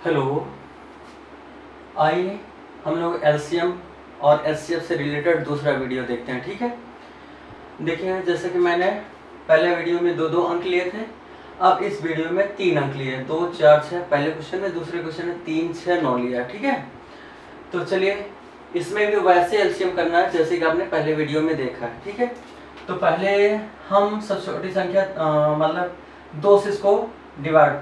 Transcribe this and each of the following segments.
Hello. आइए हम लोग एलसीएम और एचसीएफ से रिलेटेड दूसरा वीडियो देखते हैं। ठीक है, देखिए जैसे कि मैंने पहले वीडियो में 2-2 अंक लिए थे, अब इस वीडियो में 3 अंक लिए, 2, 4, 6 पहले क्वेश्चन में, दूसरे क्वेश्चन में 3, 6, 9 लिया। ठीक है, तो चलिए इसमें भी वैसे एलसीएम करना है जैसे कि आपने पहले वीडियो में देखा है। ठीक है, तो पहले हम सब छोटी संख्या मतलब 2 से इसको डिवाइड,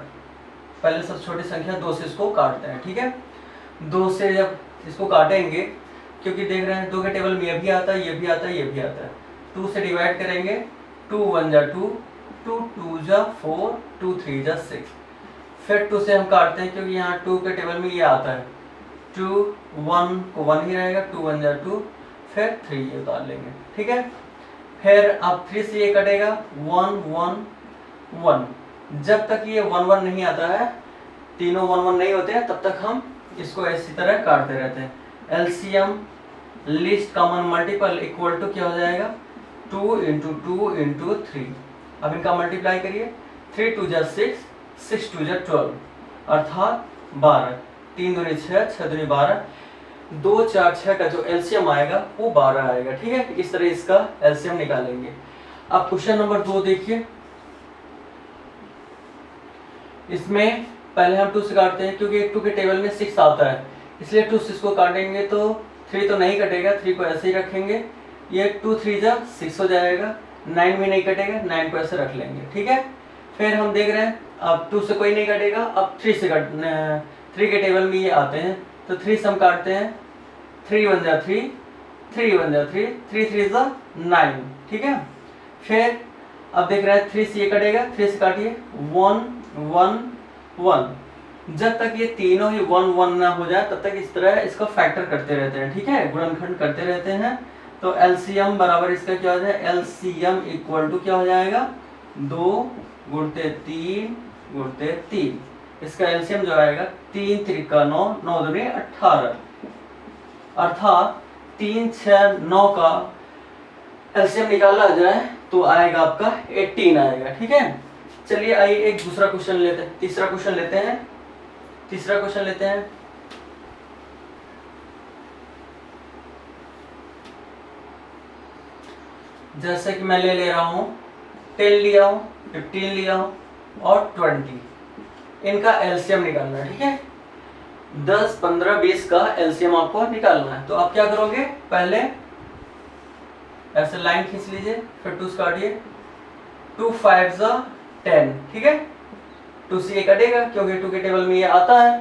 पहले सबसे छोटी संख्या 2 से इसको काटते हैं। ठीक है, 2 से जब इसको काटेंगे, क्योंकि देख रहे हैं 2 के टेबल में ये भी आता है, ये भी आता है, ये भी आता है, 2 से डिवाइड करेंगे, 2 1 जा 2, 2 2 जा 4, 2 3 जा 6, फिर 2 से हम काटते हैं क्योंकि यहाँ 2 के टेबल में ये आता है, 2 1 को 1 ही रहेगा, 2 1 जा 2, फिर 3 ये उतार लेंगे। ठीक है, फिर अब 3 से ये कटेगा, 1 1 1, जब तक ये 1 1 नहीं आता है, तीनों 1 1 नहीं होते हैं, तब तक हम इसको ऐसी तरह काटते रहते हैं। LCM least common multiple equal to क्या हो जाएगा, 2 × 2 × 3। अब इनका मल्टीप्लाई करिए, 3 2 जा 6, 6 2 जा 12, अर्थात 12, 3 दूनी 6, 6 दूनी 12, 2 4 6 का जो एलसीएम आएगा वो 12 आएगा। ठीक है, इस तरह इसका एलसीएम निकालेंगे। अब क्वेश्चन नंबर 2 देखिए, इसमें पहले हम 2 से काटते हैं क्योंकि 2 के टेबल में 6 आता है, इसलिए 2 से इसको काटेंगे तो 3 तो नहीं कटेगा, 3 को ऐसे ही रखेंगे, ये 2 3 जा 6 हो जाएगा, 9 भी नहीं कटेगा, 9 को ऐसे रख लेंगे। ठीक है, फिर हम देख रहे हैं अब 2 से कोई नहीं कटेगा, अब 3 से 3 के टेबल में ये आते हैं, तो 3 से हम काटते हैं, 3 1 जा 3, 3 1 जा 3, 3 3 जा 9। ठीक है, फिर अब देख रहे हैं 3 से ये कटेगा, 3 से काटिए, 1 1 1, जब तक ये तीनों ही 1 1 ना हो जाए तब तक इस तरह इसका फैक्टर करते रहते हैं। ठीक है, गुणनखंड करते रहते हैं, तो एलसीएम बराबर इसका क्या हो जाएगा, एलसीएम इक्वल टू क्या हो जाएगा, 2 × 3 × 3, इसका एलसीएम जो आएगा 3 3 का 9, 9 दूनी 18, अर्थात 3 6 9 का एलसीएम निकाला जाए तो आएगा आपका 18 आएगा। ठीक है, चलिए आइए एक दूसरा क्वेश्चन लेते हैं, तीसरा क्वेश्चन लेते हैं। जैसे कि मैं ले रहा हूं 10 लिया हूं, 15 लिया हूं और 20, इनका एलसीएम निकालना है। ठीक है, 10 15 20 का एलसीएम आपको निकालना है, तो आप क्या करोगे, पहले ऐसे लाइन खींच लीजिए, फिर 2 से काटिए, 2 5 जा 10। ठीक है, 2 से ये कटेगा क्योंकि 2 के टेबल में ये आता है,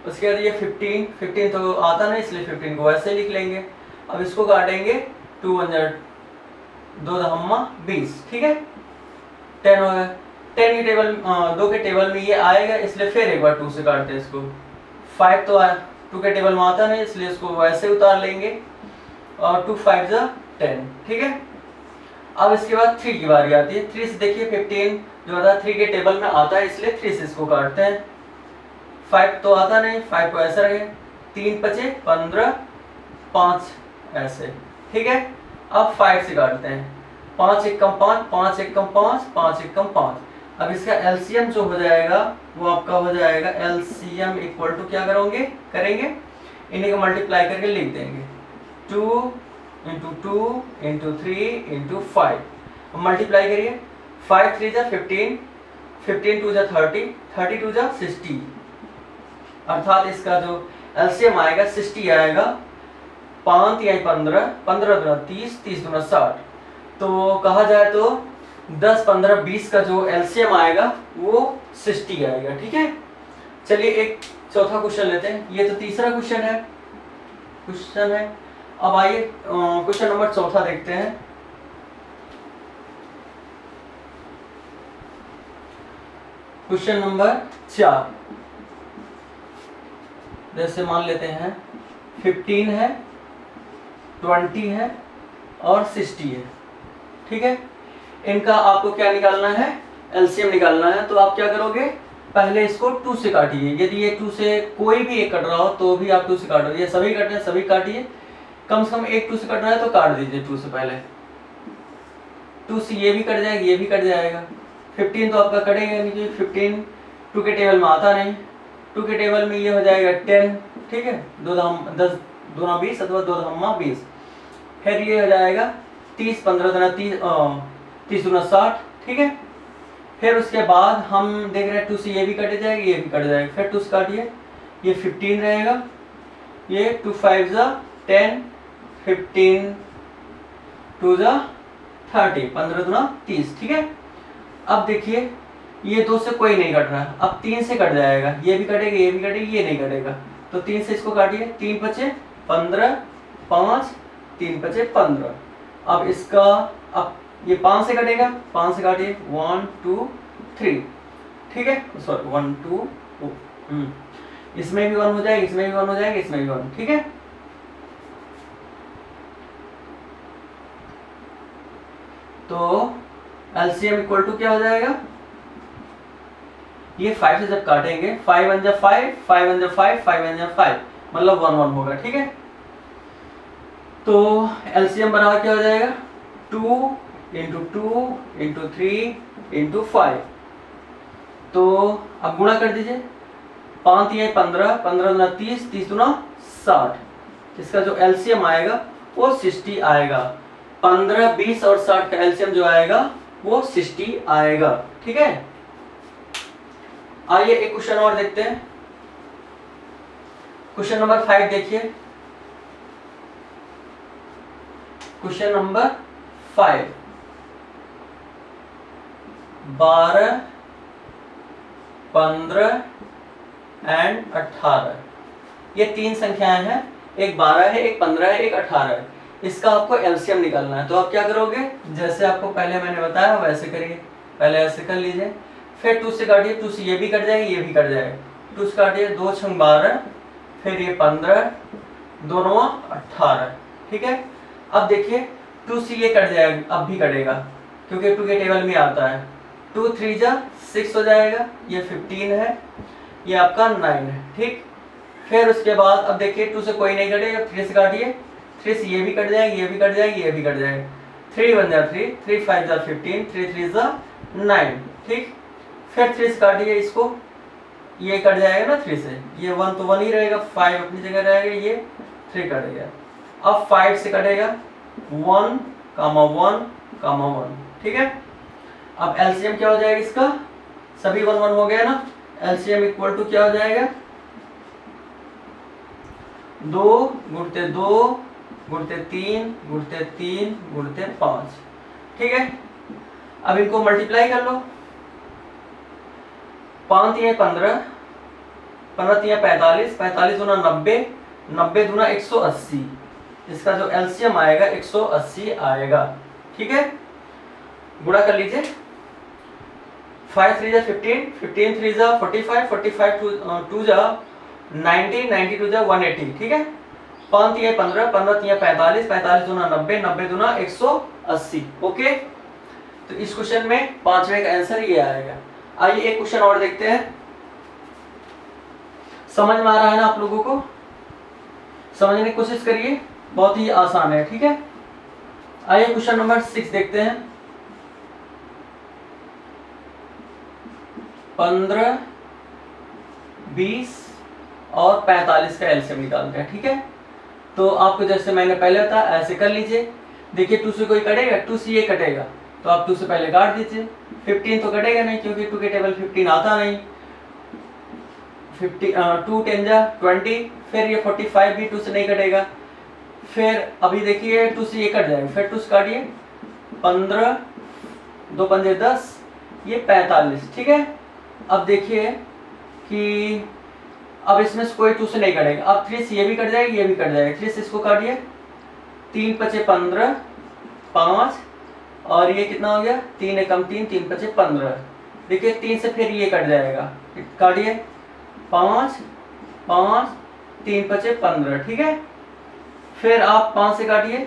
उसके बाद ये 15 तो आता नहीं, इसलिए 15 को वैसे लिख लेंगे। अब इसको काटेंगे, 2 1 जा 2 दहम्मा 20। ठीक है, 10 हो गया, 10 के टेबल 2 के टेबल में ये आएगा, इसलिए फिर एक बार 2 से काटते हैं इसको, 5 तो 2 के टेबल में आता नहीं, इसलिए इसको वैसे उतार लेंगे, और 2 5 जा 10। ठीक है, अब इसके बाद 3 की बारी आती है, 3 से देखिए 15 जो आता है 3 के टेबल में आता है, इसलिए 3 से इसको काटते हैं, 5 तो आता नहीं, 5 को ऐसे रखें, 3 5 15, 5 ऐसे। ठीक है, अब 5 से काटते हैं, 5 1 कम 5, 5 1 कम 5, 5 1 कम 5। अब इसका एलसीएम जो हो जाएगा वो आपका हो जाएगा एलसीएम इक्वल टू क्या करेंगे, इन्हीं को मल्टीप्लाई करके लिख देंगे, 2 × 2 × 3 × 5। मल्टीप्लाई करिए, 5 3 जा 15, 15 2 जा 30, 30 2 जा 60, अर्थात इसका जो एलसीएम आएगा 60 आएगा, 5 या 15, 15 दूना 30, 30 दूना 60, तो कहा जाए तो 10 15 20 का जो एलसीएम आएगा वो 60 आएगा। ठीक है, चलिए एक चौथा क्वेश्चन लेते हैं, ये तो तीसरा क्वेश्चन है। अब आइए क्वेश्चन नंबर चौथा देखते हैं। क्वेश्चन नंबर 4, जैसे मान लेते हैं 15 है, 20 है और 60 है। ठीक है, इनका आपको क्या निकालना है, एलसीएम निकालना है, तो आप क्या करोगे, पहले इसको 2 से काटिए, यदि ये 2 से कोई भी एक कट रहा हो तो भी आप 2 से काटो, ये सभी कट रहे हैं सभी काटिए, कम से कम एक 2 से कट रहा है तो काट दीजिए 2 से पहले, 2 से ये भी कट जाएगा, ये भी कट जाएगा, 15 तो आपका कटेगा नहीं, 15 2 के टेबल में आता नहीं, 2 के टेबल में ये हो जाएगा 10, ठीक है, 10 दूना 20 अथवा 2 धामा 20। फिर ये हो जाएगा 30, 15 दूना 30, 30 दूना 60, ठीक है। फिर उसके बाद हम देख रहे हैं 2 से ये भी कट जाएगा, ये भी कट जाएगा, फिर 2 से काटिए, ये 15 रहेगा, ये 2 5 जा 10, 15 2 जा 30, 15 दूना 30, ठीक है। अब देखिए ये 2 से कोई नहीं कट रहा, अब 3 से कट जाएगा, ये भी कटेगा, ये भी कटेगा, ये नहीं कटेगा, तो 3 से इसको काटिए, 3 बचे 15, 5, 3 बचे 15। अब इसका, अब ये 5 से कटेगा, 5 से काटिए, 1 2 3, ठीक है, सॉरी 1 2, इसमें भी 1 हो जाएगा, इसमें भी 1 हो जाएगा, इसमें भी 1, ठीक है। तो एलसीएम इक्वल टू क्या हो जाएगा, ये 5 से जब काटेंगे, 5 1 जा 5, 5 1 जा 5, 5 1 जा 5, मतलब 1 1 होगा, ठीक है। तो एलसीएम बराबर क्या हो जाएगा, 2 इंटू 2 इंटू 3 इंटू 5। तो अब गुणा कर दीजिए, 5 3 15, 15 दूना 30, 30 दूना 60, इसका जो एलसीएम आएगा वो 60 आएगा। 15, 20 और 60 का एलसीएम जो आएगा वो 60 आएगा, ठीक है। आइए एक क्वेश्चन और देखते हैं। क्वेश्चन नंबर 5 देखिए। क्वेश्चन नंबर 5, 12, 15 एंड 18, ये 3 संख्याएं हैं, एक 12 है, एक 15 है, एक 18 है। इसका आपको एलसीएम निकालना है। तो आप क्या करोगे, जैसे आपको पहले मैंने बताया वैसे करिए, पहले ऐसे कर लीजिए, फिर 2 से काटिए, 2 से ये भी कट जाएगा, ये भी कट जाएगा, 2 से काटिए, 2 छंग 12, फिर ये 15, दोनों 18, ठीक है। अब देखिए 2 से ये कट जाएगा, अब भी कटेगा क्योंकि 2 के टेबल में आता है, 2 3 जा 6 हो जाएगा, ये 15 है, ये आपका 9 है, ठीक। फिर उसके बाद अब देखिए 2 से कोई नहीं कटेगा, 3 से काटिए, 3 से ये भी कट जाएगा, ये भी कट जाएगा, ये भी कट जाएगा, 3 1 जा 3, 3 5 जा 15, 3 3 जा 9, ठीक। फिर 3 से काटिए इसको, ये कट जाएगा ना 3 से, ये 1 तो 1 ही रहेगा, 5 अपनी जगह रहेगा, ये 3 कटेगा। अब 5 से कटेगा 1 कामा 1 कामा 1, ठीक है। अब एलसीएम क्या हो जाएगा इसका, सभी 1 1 हो गया ना, एलसीएम इक्वल टू क्या हो जाएगा, 2 गुणते 2 गुणते 3 गुणते 3 गुणते 5, ठीक है। अब इनको मल्टीप्लाई कर लो, 5 3 15, 15 3 45, 45 दूना 90, 90 दूना 180, इसका जो एलसीएम आएगा 180 आएगा, ठीक है। गुणा कर लीजिए, 5 3 जा 15, 15 3 जा 45, 45 2 जा 90, 90 2 जा 180, ठीक है। 5 3 15, 15 3 45, 45 दूना 90, 90 दूना 180, ओके। तो इस क्वेश्चन में पांचवे का आंसर ये आएगा। आइए एक क्वेश्चन और देखते हैं। समझ में आ रहा है ना आप लोगों को, समझने की कोशिश करिए, बहुत ही आसान है, ठीक है। आइए क्वेश्चन नंबर 6 देखते हैं। 15, 20 और 45 का एलसीएम निकालते हैं, ठीक है। तो आपको जैसे मैंने पहले बताया ऐसे कर लीजिए। देखिए 2 से कोई कटेगा, 2 से ये कटेगा, तो आप 2 से पहले काट दीजिए। 15 तो कटेगा नहीं क्योंकि 2 के टेबल 15 आता नहीं, 2 10 जा 20, फिर ये 45 भी 2 से नहीं कटेगा। फिर अभी देखिए 2 से ये कट जाएगा, फिर 2 से काटिए, 15 2 5 10, ये 45, ठीक है। अब देखिए कि अब इसमें से कोई 2 से नहीं कटेगा, अब 3 से ये भी कट जाएगा, ये भी कट जाएगा, 3 से इसको काटिए, 3 5 15, 5 और ये कितना हो गया, 3 एकम 3, 3 5 15। देखिए 3 से फिर ये कट जाएगा, काटिए, 5 5 3 5 15, ठीक है। फिर आप 5 से काटिए,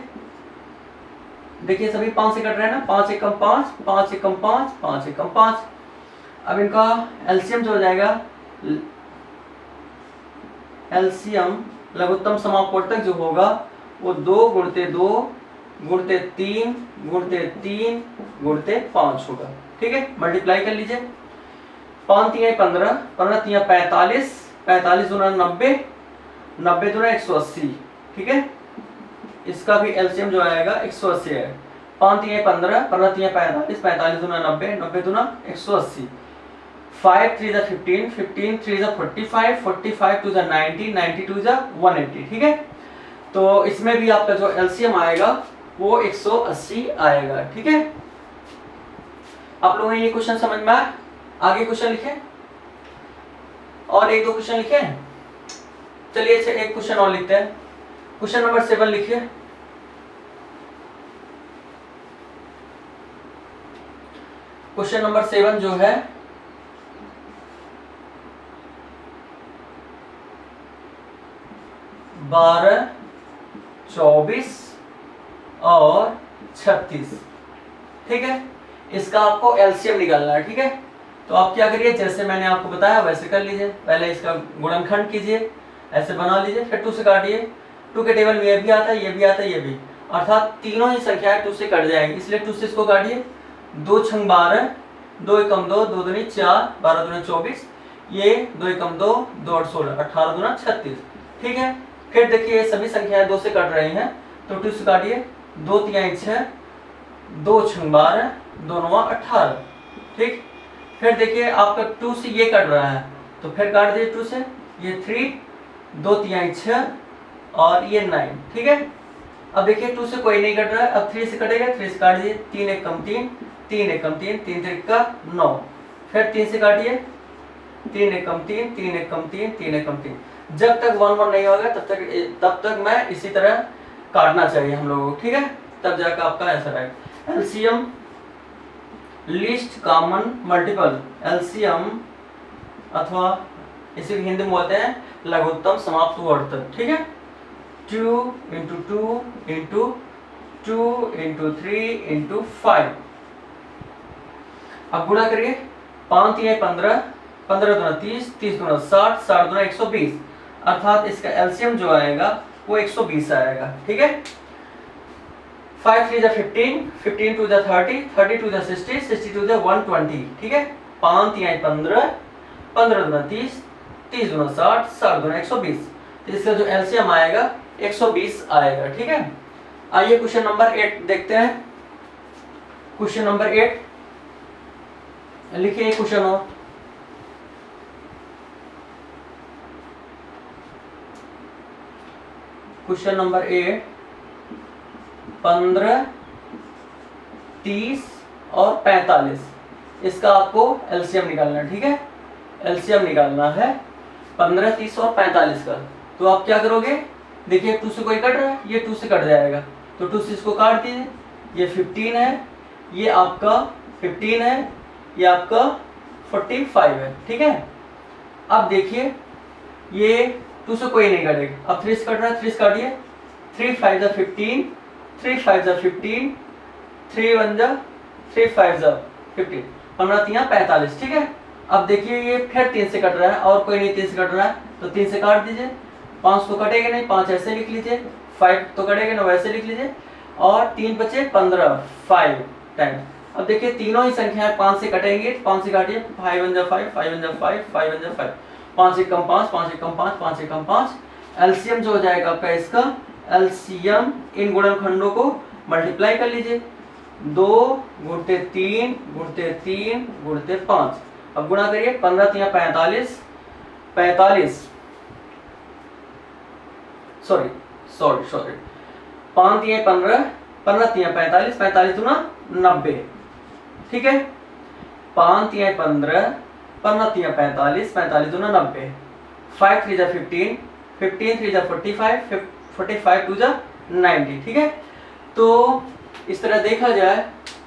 देखिए सभी 5 से कट रहे हैं ना, 5 एकम 5, 5 एकम 5, 5 एकम 5। अब इनका एलसीएम जो हो जाएगा, एलसीएम लघुत्तम समापवर्तक जो होगा वो 2 गुणते 2 गुणते 3 गुणते 3 गुणते 5 होगा, ठीक है। मल्टीप्लाई कर लीजिए, 5 3 15, 15 3 45, 45 दूना 90, 90 दूना 180, ठीक है। इसका भी एलसीएम जो आएगा 180 है। 5 3 15, 15 3 45, 45 दूना 90, 90 दूना 180। 5 3 15, 15 3 45, 45 2 90, 90 2 180, ठीक है। तो इसमें भी आपका जो एलसीएम आएगा वो 180 आएगा, ठीक है। आप लोगों ने ये क्वेश्चन समझ में आया? आगे क्वेश्चन लिखे और एक दो क्वेश्चन लिखे। चलिए अच्छा एक क्वेश्चन और लिखते हैं। क्वेश्चन नंबर 7 लिखिए। क्वेश्चन नंबर 7 जो है 12, 24 और 36, ठीक है। इसका आपको एलसीएम निकालना है, ठीक है। तो आप क्या करिए, जैसे मैंने आपको बताया वैसे कर लीजिए। पहले इसका गुणनखंड कीजिए, ऐसे बना लीजिए, फिर 2 से काटिए। 2 के टेबल में ये भी आता है, ये भी आता है, ये भी, अर्थात तीनों ही संख्याएं 2 से कट जाएंगी, इसलिए 2 से इसको काटिए। 2 छंग 12, 2 एकम 2, 2 दूनी 4, 12 दूनी 24, ये 2 एकम 2, 2 8 16, 18 दूना 36, ठीक है। फिर देखिए सभी संख्याएं 2 से कट रही हैं, तो 2 से काटिए। 2 3 6, 2 छंग 12, 2 9 18, ठीक। फिर देखिए आपका 2 से ये कट रहा है, तो फिर काट दीजिए 2 से। ये 3, 2 3 6 और ये 9, ठीक है। अब देखिए 2 से कोई नहीं कट रहा है, अब 3 से कटेगा, 3 से काट दीजिए। 3 1 कम 3, 3 1 कम 3, 3 3 का 9, फिर 3 से काटिए। 3 1 कम 3, 3 1 कम 3, 3 1 कम 3। जब तक 1 1 नहीं होगा तब तक मैं इसी तरह काटना चाहिए हम लोगों को, ठीक है। तब जाकर आपका आंसर आएगा। LCM least common multiple, LCM अथवा इसे हिंदी में बोलते हैं लघुत्तम समाप्त वर्तक, ठीक है। 2 × 2 × 2 × 3 × 5। अब गुणा करिए। 5 3 15, 15 दूना 30, 30 दूना 60, 60 दूना 120, अर्थात इसका एलसीएम जो आएगा वो 120 आएगा, ठीक है। 5 3 15, 15 2 30, 30 2 60, 60 2 120, ठीक है। 5 3 15, 15 दूना 30, 30 दूना 60, 60 दूना 120, तो इसका जो एलसीएम आएगा 120 आएगा, ठीक है। आइए क्वेश्चन नंबर 8 देखते हैं। क्वेश्चन नंबर 8 लिखिए क्वेश्चन हो। क्वेश्चन नंबर 8 15, 30 और 45, इसका आपको एलसीएम निकालना है, ठीक है। एलसीएम निकालना है 15, 30 और 45 का। तो आप क्या करोगे, देखिए 2 से कोई कट रहा है, ये 2 से कट जाएगा, तो 2 से इसको काट दीजिए। ये 15 है, ये आपका 15 है, ये आपका 45 है, ठीक है। अब देखिए ये 2 से कोई नहीं कटेगा, अब 3 से कट रहा है, 3 से काटिए। 3 5 15, 3 5 15, 3 1 3 5 15, 15 3 45, ठीक है। अब देखिए ये फिर 3 से कट रहा है, और कोई नहीं 3 से कट रहा है, तो 3 से काट दीजिए। 5 तो कटेगा नहीं, 5 ऐसे लिख लीजिए। 5 तो कटेगा ना, वैसे लिख लीजिए। और 3 बचे 15, 5 टाइम। अब देखिए तीनों ही संख्याएं 5 से कटेंगे, 5 से काटिए। 5 1 5, 5 1 5, 5 1 5, 5 1 कम 5, 5 1 कम 5, 5 1 कम 5। एलसीएम जो हो जाएगा आपका इसका, एलसीएम इन गुणनखंडों को मल्टीप्लाई कर लीजिए। 2 गुणते 3 गुणते 3 गुणते 5। अब गुणा करिए। 15 3 45, 45 सॉरी 5 3 15, 15 3 45, 45 दूना 90, ठीक है। 5 3 15, 15 3 45, 45 दूना 90। 5 3 15, 15 3 45, 45 2 90, ठीक है। तो इस तरह देखा जाए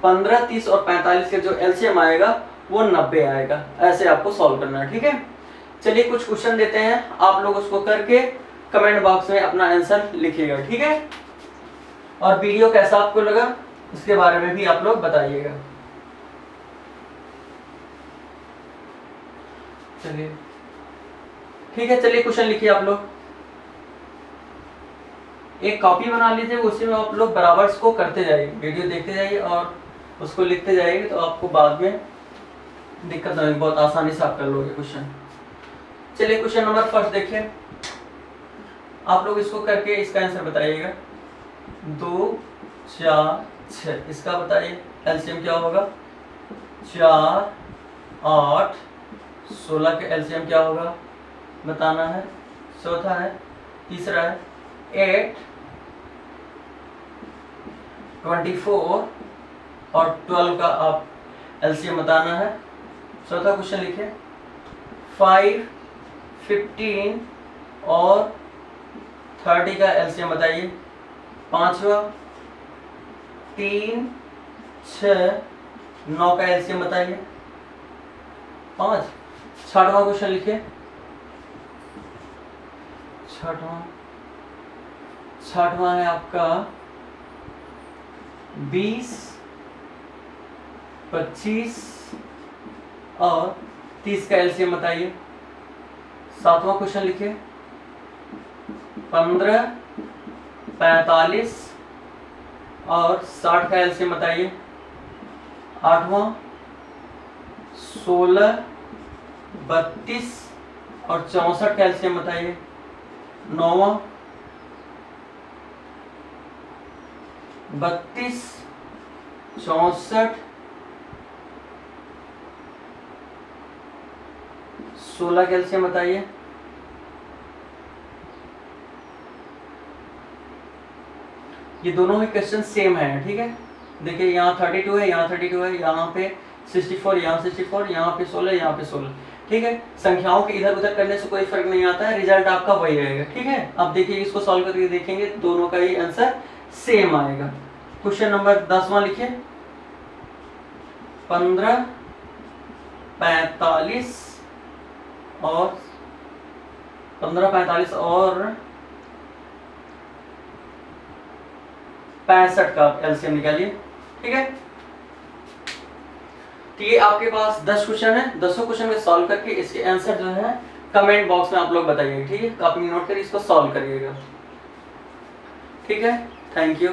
15, 30 और 45 का जो एलसीएम आएगा वो 90 आएगा। ऐसे आपको सॉल्व करना है, ठीक है। चलिए कुछ क्वेश्चन देते हैं, आप लोग उसको करके कमेंट बॉक्स में अपना आंसर लिखिएगा, ठीक है। और वीडियो कैसा आपको लगा उसके बारे में भी आप लोग बताइएगा। चलिए ठीक है, चलिए क्वेश्चन लिखिए आप लोग। एक कॉपी बना लीजिए, उसी में आप लोग बराबर इसको करते जाइए, वीडियो देखते जाइए और उसको लिखते जाइए, तो आपको बाद में दिक्कत नहीं होगी, बहुत आसानी से आप कर लोगे क्वेश्चन। चलिए क्वेश्चन नंबर फर्स्ट देखिए, आप लोग इसको करके इसका आंसर बताइएगा। 2 4 6, इसका बताइए एलसीएम क्या होगा। 4 8 16 के एलसीएम क्या होगा बताना है। चौथा है, तीसरा है 8 24 और 12 का आप एलसीएम बताना है। चौथा क्वेश्चन लिखिए 5 15 और 30 का एलसीएम बताइए। पांचवा 3 6 9 का एलसीएम बताइए 5। छठवां क्वेश्चन लिखिए, छठवां है आपका 20 25 और 30 का एलसीएम बताइए। सातवां क्वेश्चन लिखिए 15 45 और 60 का एलसीएम बताइए। आठवां 16 32 और 64 का एलसीएम बताइए। नौवां 32 64 16 का एलसीएम बताइए। ये दोनों ही क्वेश्चन सेम है, ठीक है। देखिए यहाँ 32 है, यहाँ 32 है, यहाँ पे 64, यहाँ 64, यहाँ पे 16, यहाँ पे 16, ठीक है। संख्याओं के इधर उधर करने से कोई फर्क नहीं आता है, रिजल्ट आपका वही रहेगा, ठीक है। अब देखिए इसको सॉल्व करके देखेंगे, दोनों का ही आंसर सेम आएगा। क्वेश्चन नंबर 10वां लिखिए 15 45 और 65 का एलसीएम निकालिए, ठीक है। तो ये आपके पास 10 क्वेश्चन है, 10 क्वेश्चन में सॉल्व करके इसके आंसर जो है कमेंट बॉक्स में आप लोग बताइएगा, ठीक है। कॉपी में नोट करके इसको सॉल्व करिएगा, ठीक है। Thank you.